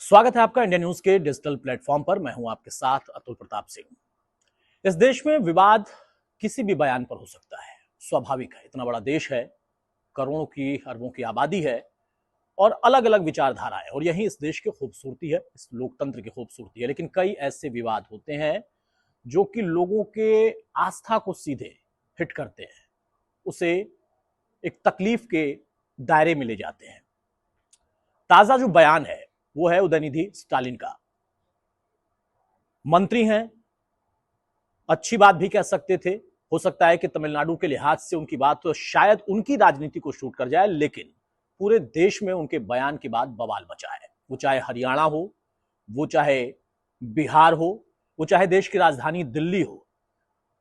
स्वागत है आपका इंडिया न्यूज के डिजिटल प्लेटफॉर्म पर। मैं हूं आपके साथ अतुल प्रताप सिंह। इस देश में विवाद किसी भी बयान पर हो सकता है, स्वाभाविक है। इतना बड़ा देश है, करोड़ों की अरबों की आबादी है और अलग अलग विचारधारा है, और यही इस देश की खूबसूरती है, इस लोकतंत्र की खूबसूरती है। लेकिन कई ऐसे विवाद होते हैं जो कि लोगों के आस्था को सीधे हिट करते हैं, उसे एक तकलीफ के दायरे में ले जाते हैं। ताजा जो बयान है वो है उदयनिधि स्टालिन का। मंत्री हैं, अच्छी बात भी कह सकते थे। हो सकता है कि तमिलनाडु के लिहाज से उनकी बात तो शायद उनकी राजनीति को शूट कर जाए, लेकिन पूरे देश में उनके बयान के बाद बवाल मचा है। वो चाहे हरियाणा हो, वो चाहे बिहार हो, वो चाहे देश की राजधानी दिल्ली हो,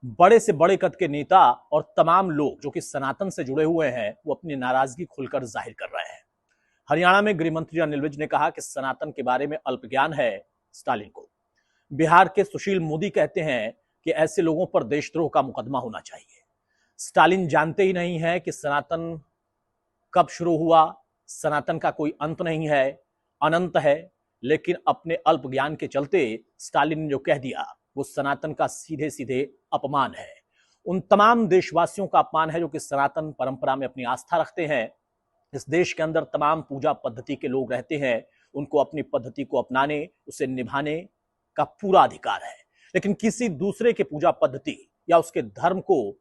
बड़े से बड़े कद के नेता और तमाम लोग जो कि सनातन से जुड़े हुए हैं, वो अपनी नाराजगी खुलकर जाहिर कर रहे हैं। हरियाणा में गृह मंत्री अनिल विज ने कहा कि सनातन के बारे में अल्प ज्ञान है स्टालिन को। बिहार के सुशील मोदी कहते हैं कि ऐसे लोगों पर देशद्रोह का मुकदमा होना चाहिए। स्टालिन जानते ही नहीं है कि सनातन कब शुरू हुआ, सनातन का कोई अंत नहीं है, अनंत है। लेकिन अपने अल्प ज्ञान के चलते स्टालिन ने जो कह दिया वो सनातन का सीधे सीधे अपमान है। उन तमाम देशवासियों का अपमान है जो कि सनातन परंपरा में अपनी आस्था रखते हैं। इस देश के अंदर तमाम पूजा पद्धति के लोग रहते हैं, उनको अपनी पद्धति को अपनाने, उसे निभाने का पूरा अधिकार है। लेकिन किसी दूसरे के पूजा पद्धति या उसके धर्म को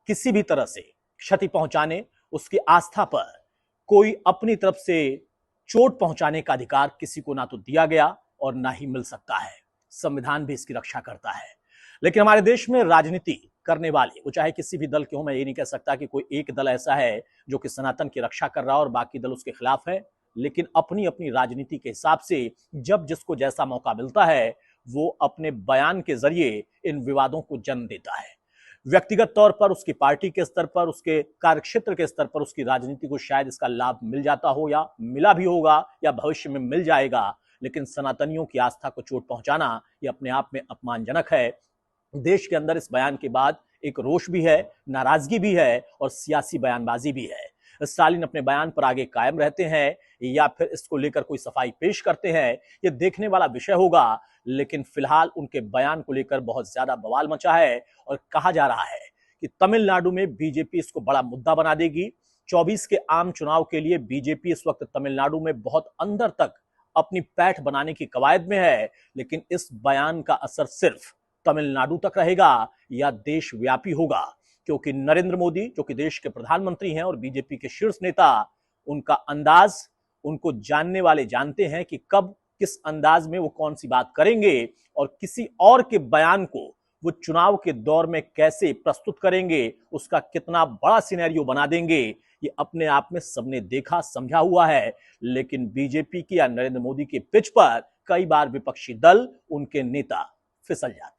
किसी भी तरह से क्षति पहुंचाने, उसकी आस्था पर कोई अपनी तरफ से चोट पहुंचाने का अधिकार किसी को ना तो दिया गया और ना ही मिल सकता है। संविधान भी इसकी रक्षा करता है। लेकिन हमारे देश में राजनीति करने वाले, वो चाहे किसी भी दल के हो, मैं ये नहीं कह सकता कि कोई एक दल ऐसा है जो कि सनातन की रक्षा कर रहा है और बाकी दल उसके खिलाफ है। लेकिन अपनी अपनी राजनीति के हिसाब से जब जिसको जैसा मौका मिलता है, वो अपने बयान के जरिए इन विवादों को जन्म देता है। व्यक्तिगत तौर पर उसकी पार्टी के स्तर पर, उसके कार्यक्षेत्र के स्तर पर उसकी राजनीति को शायद इसका लाभ मिल जाता हो, या मिला भी होगा, या भविष्य में मिल जाएगा। लेकिन सनातनियों की आस्था को चोट पहुंचाना यह अपने आप में अपमानजनक है। देश के अंदर इस बयान के बाद एक रोष भी है, नाराजगी भी है और सियासी बयानबाजी भी है। स्टालिन अपने बयान पर आगे कायम रहते हैं या फिर इसको लेकर कोई सफाई पेश करते हैं, यह देखने वाला विषय होगा। लेकिन फिलहाल उनके बयान को लेकर बहुत ज्यादा बवाल मचा है और कहा जा रहा है कि तमिलनाडु में बीजेपी इसको बड़ा मुद्दा बना देगी। 24 के आम चुनाव के लिए बीजेपी इस वक्त तमिलनाडु में बहुत अंदर तक अपनी पैठ बनाने की कवायद में है। लेकिन इस बयान का असर सिर्फ तमिलनाडु तक रहेगा या देशव्यापी होगा, क्योंकि नरेंद्र मोदी जो कि देश के प्रधानमंत्री हैं और बीजेपी के शीर्ष नेता, उनका अंदाज, उनको जानने वाले जानते हैं कि कब किस अंदाज में वो कौन सी बात करेंगे और किसी और के बयान को वो चुनाव के दौर में कैसे प्रस्तुत करेंगे, उसका कितना बड़ा सिनेरियो बना देंगे, ये अपने आप में सबने देखा समझा हुआ है। लेकिन बीजेपी की या नरेंद्र मोदी के पिच पर कई बार विपक्षी दल, उनके नेता फिसल जाते हैं।